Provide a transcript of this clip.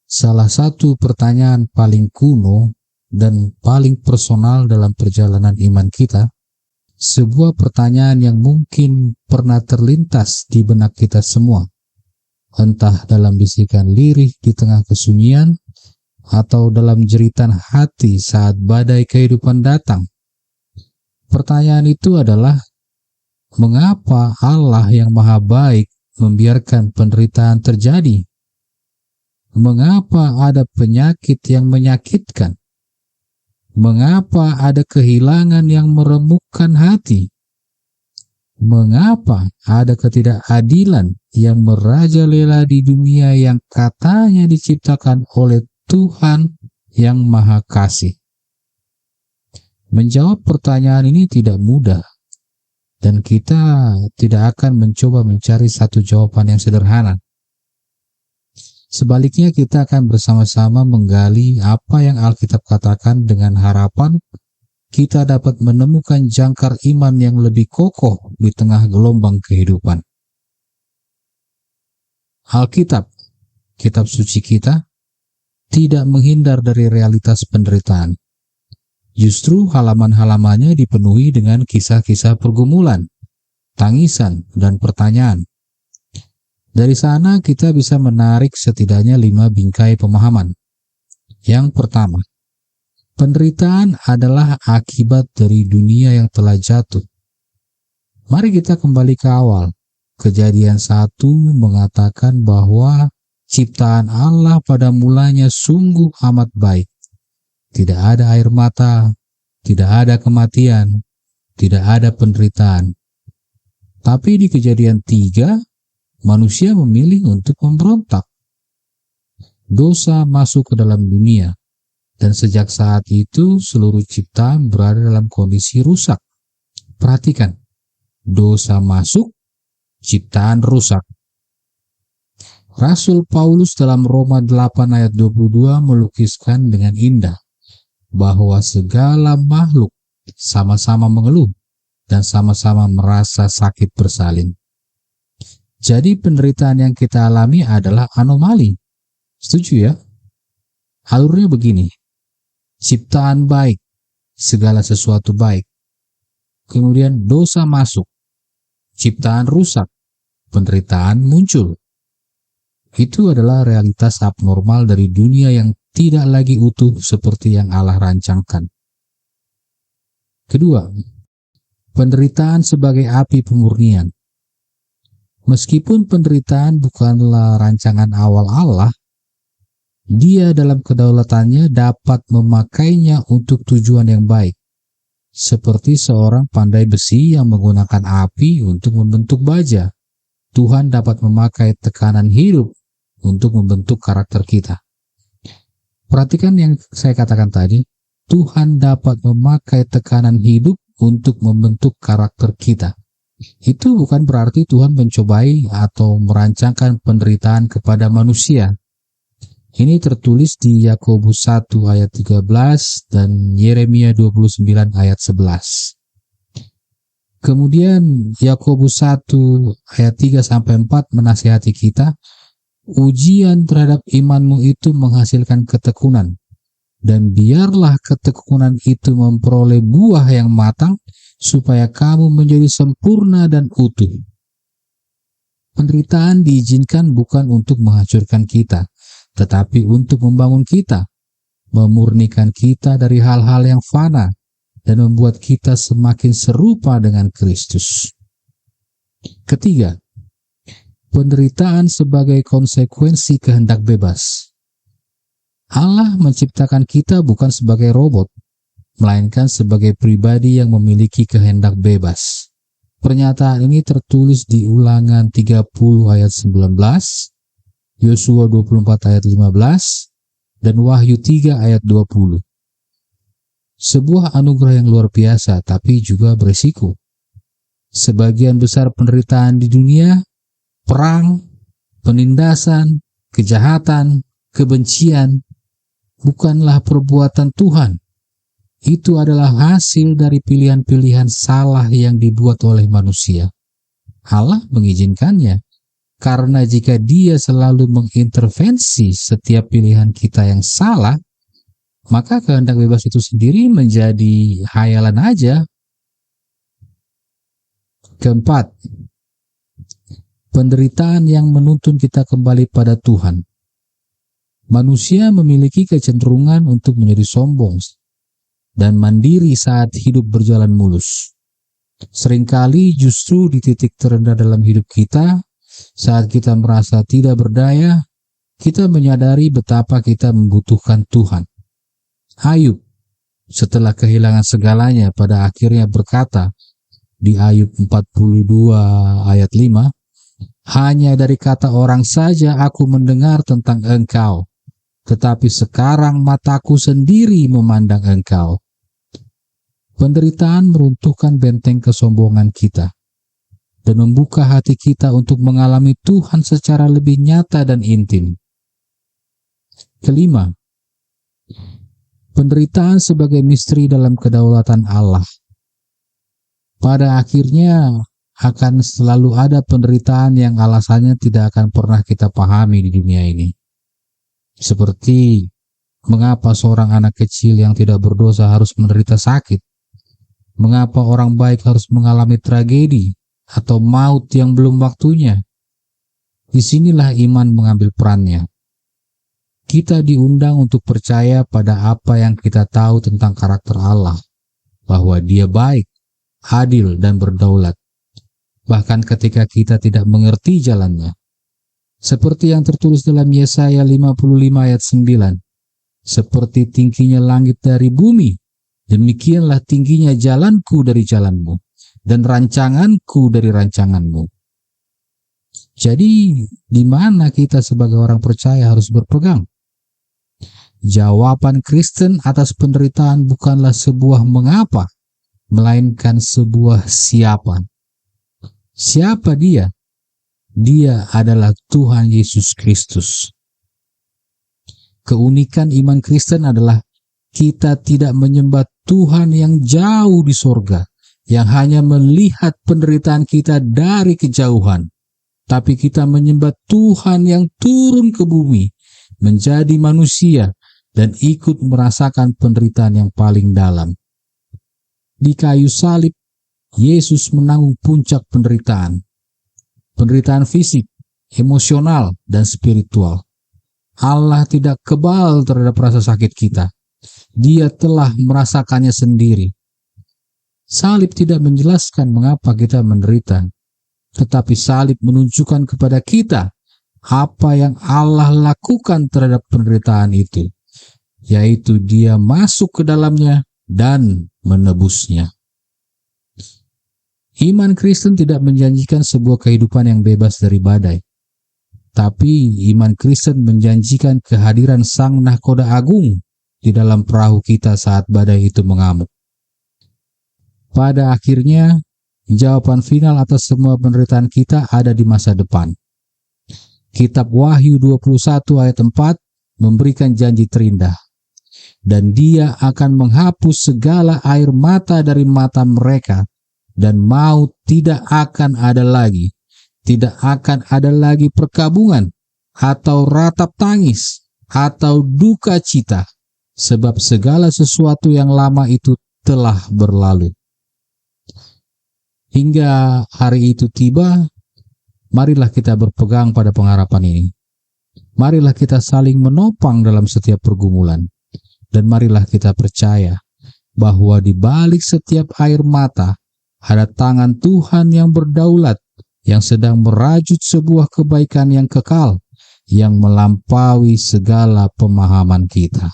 Salah satu pertanyaan paling kuno dan paling personal dalam perjalanan iman kita, sebuah pertanyaan yang mungkin pernah terlintas di benak kita semua, entah dalam bisikan lirih di tengah kesunyian atau dalam jeritan hati saat badai kehidupan datang. Pertanyaan itu adalah, mengapa Allah yang Maha Baik membiarkan penderitaan terjadi? Mengapa ada penyakit yang menyakitkan? Mengapa ada kehilangan yang meremukkan hati? Mengapa ada ketidakadilan yang merajalela di dunia yang katanya diciptakan oleh Tuhan yang Maha Kasih? Menjawab pertanyaan ini tidak mudah, dan kita tidak akan mencoba mencari satu jawaban yang sederhana. Sebaliknya, kita akan bersama-sama menggali apa yang Alkitab katakan dengan harapan kita dapat menemukan jangkar iman yang lebih kokoh di tengah gelombang kehidupan. Alkitab, kitab suci kita, tidak menghindar dari realitas penderitaan. Justru halaman-halamannya dipenuhi dengan kisah-kisah pergumulan, tangisan, dan pertanyaan. Dari sana kita bisa menarik setidaknya 5 bingkai pemahaman. Yang pertama, penderitaan adalah akibat dari dunia yang telah jatuh. Mari kita kembali ke awal. Kejadian 1 mengatakan bahwa ciptaan Allah pada mulanya sungguh amat baik. Tidak ada air mata, tidak ada kematian, tidak ada penderitaan. Tapi di Kejadian 3, manusia memilih untuk memberontak. Dosa masuk ke dalam dunia, dan sejak saat itu seluruh ciptaan berada dalam kondisi rusak. Perhatikan, dosa masuk, ciptaan rusak. Rasul Paulus dalam Roma 8 ayat 22 melukiskan dengan indah bahwa segala makhluk sama-sama mengeluh dan sama-sama merasa sakit bersalin. Jadi penderitaan yang kita alami adalah anomali. Setuju ya? Alurnya begini. Ciptaan baik, segala sesuatu baik. Kemudian dosa masuk, ciptaan rusak, penderitaan muncul. Itu adalah realitas abnormal dari dunia yang tidak lagi utuh seperti yang Allah rancangkan. Kedua, penderitaan sebagai api pemurnian. Meskipun penderitaan bukanlah rancangan awal Allah, Dia dalam kedaulatannya dapat memakainya untuk tujuan yang baik. Seperti seorang pandai besi yang menggunakan api untuk membentuk baja, Tuhan dapat memakai tekanan hidup untuk membentuk karakter kita. Perhatikan yang saya katakan tadi, Tuhan dapat memakai tekanan hidup untuk membentuk karakter kita. Itu bukan berarti Tuhan mencobai atau merancangkan penderitaan kepada manusia. Ini tertulis di Yakobus 1 ayat 13 dan Yeremia 29 ayat 11. Kemudian Yakobus 1 ayat 3-4 menasihati kita, ujian terhadap imanmu itu menghasilkan ketekunan, dan biarlah ketekunan itu memperoleh buah yang matang, supaya kamu menjadi sempurna dan utuh. Penderitaan diizinkan bukan untuk menghancurkan kita, tetapi untuk membangun kita, memurnikan kita dari hal-hal yang fana, dan membuat kita semakin serupa dengan Kristus. Ketiga, penderitaan sebagai konsekuensi kehendak bebas. Allah menciptakan kita bukan sebagai robot, melainkan sebagai pribadi yang memiliki kehendak bebas. Pernyataan ini tertulis di Ulangan 30 ayat 19, Yosua 24 ayat 15, dan Wahyu 3 ayat 20. Sebuah anugerah yang luar biasa, tapi juga berisiko. Sebagian besar penderitaan di dunia, perang, penindasan, kejahatan, kebencian, bukanlah perbuatan Tuhan. Itu adalah hasil dari pilihan-pilihan salah yang dibuat oleh manusia. Allah mengizinkannya, Karena jika Dia selalu mengintervensi setiap pilihan kita yang salah, maka kehendak bebas itu sendiri menjadi hayalan aja. Keempat, penderitaan yang menuntun kita kembali pada Tuhan. Manusia memiliki kecenderungan untuk menjadi sombong dan mandiri saat hidup berjalan mulus. Seringkali justru di titik terendah dalam hidup kita, saat kita merasa tidak berdaya, kita menyadari betapa kita membutuhkan Tuhan. Ayub, setelah kehilangan segalanya, pada akhirnya berkata di Ayub 42 ayat 5, hanya dari kata orang saja aku mendengar tentang Engkau, tetapi sekarang mataku sendiri memandang Engkau. Penderitaan meruntuhkan benteng kesombongan kita dan membuka hati kita untuk mengalami Tuhan secara lebih nyata dan intim. Kelima, penderitaan sebagai misteri dalam kedaulatan Allah. Pada akhirnya akan selalu ada penderitaan yang alasannya tidak akan pernah kita pahami di dunia ini. Seperti mengapa seorang anak kecil yang tidak berdosa harus menderita sakit? Mengapa orang baik harus mengalami tragedi atau maut yang belum waktunya? Disinilah iman mengambil perannya. Kita diundang untuk percaya pada apa yang kita tahu tentang karakter Allah, bahwa Dia baik, adil, dan berdaulat, bahkan ketika kita tidak mengerti jalannya. Seperti yang tertulis dalam Yesaya 55 ayat 9, seperti tingginya langit dari bumi, demikianlah tingginya jalanku dari jalanmu, dan rancanganku dari rancanganmu. Jadi, di mana kita sebagai orang percaya harus berpegang? Jawaban Kristen atas penderitaan bukanlah sebuah mengapa, melainkan sebuah siapa. Siapa Dia? Dia adalah Tuhan Yesus Kristus. Keunikan iman Kristen adalah kita tidak menyembah Tuhan yang jauh di sorga, yang hanya melihat penderitaan kita dari kejauhan, tapi kita menyembah Tuhan yang turun ke bumi, menjadi manusia, dan ikut merasakan penderitaan yang paling dalam. Di kayu salib, Yesus menanggung puncak penderitaan. Penderitaan fisik, emosional, dan spiritual. Allah tidak kebal terhadap rasa sakit kita. Dia telah merasakannya sendiri. Salib tidak menjelaskan mengapa kita menderita, tetapi salib menunjukkan kepada kita apa yang Allah lakukan terhadap penderitaan itu, yaitu Dia masuk ke dalamnya dan menebusnya. Iman Kristen tidak menjanjikan sebuah kehidupan yang bebas dari badai, tapi iman Kristen menjanjikan kehadiran Sang Nahkoda Agung di dalam perahu kita saat badai itu mengamuk. Pada akhirnya, jawaban final atas semua penderitaan kita ada di masa depan. Kitab Wahyu 21 ayat 4 memberikan janji terindah, dan Dia akan menghapus segala air mata dari mata mereka, dan maut tidak akan ada lagi. Tidak akan ada lagi perkabungan, atau ratap tangis, atau duka cita, sebab segala sesuatu yang lama itu telah berlalu. Hingga hari itu tiba, marilah kita berpegang pada pengharapan ini. Marilah kita saling menopang dalam setiap pergumulan. Dan marilah kita percaya bahwa di balik setiap air mata ada tangan Tuhan yang berdaulat, yang sedang merajut sebuah kebaikan yang kekal, yang melampaui segala pemahaman kita.